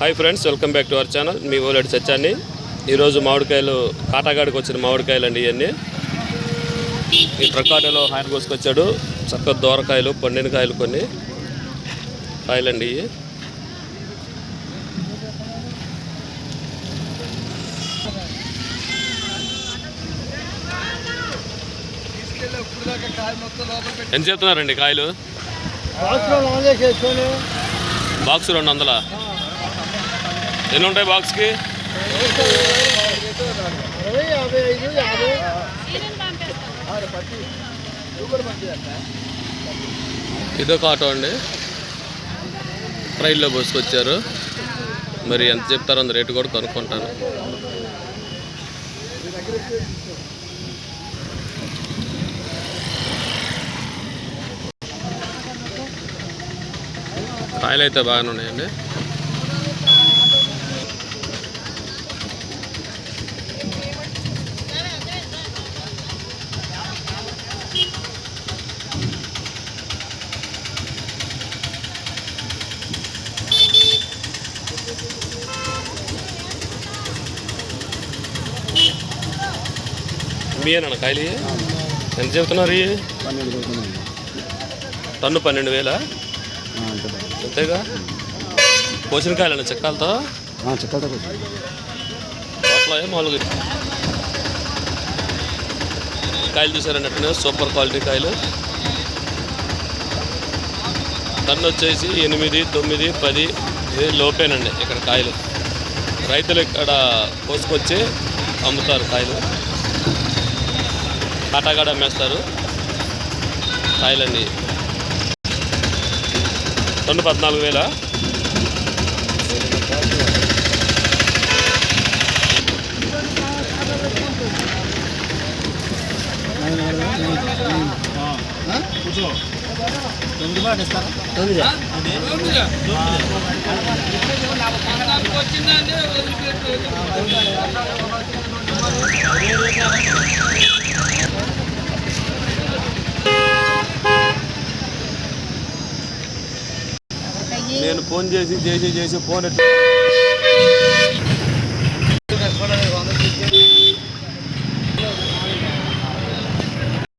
Hi friends, welcome back to our channel. మీ ఓలేడు సత్యాన్ని. ఈరోజు మామిడికాయలు కాటాగాడికి వచ్చిన మామిడికాయలు అండి. ఇవన్నీ ఈ ట్రక్కాటలో ఆయన కోసుకొచ్చాడు. చక్కగా దోరకాయలు, పండిన కాయలు కొన్ని కాయలండి. ఇవి ఎంత చెప్తున్నారండి కాయలు? బాక్స్ 200. ఎన్ని ఉంటాయి బాక్స్కి? ఇదొక ఆటో అండి. ట్రైన్లో పోసుకొచ్చారు. మరి ఎంత చెప్తారో అంత రేటు కూడా కనుక్కుంటాను. కాయలు అయితే బాగానే ఉన్నాయండి. మీయేనా కాయలు? ఎంత చెబుతున్నారు? టన్ను 12,000. అంతేగా? కోసిన కాయలు చెక్కలతో అట్లా మామూలుగా కాయలు చూసారన్నట్టునే సూపర్ క్వాలిటీ కాయలు. టన్ను వచ్చేసి 8, 9, 10 లోపేనండి ఇక్కడ కాయలు. రైతులు ఇక్కడ కోసుకొచ్చి అమ్ముతారు కాయలు. కాటాగాడ అమ్మేస్తారు కాయలన్నీ. టన్ను 14,000. నేను ఫోన్ చేసి ఫోన్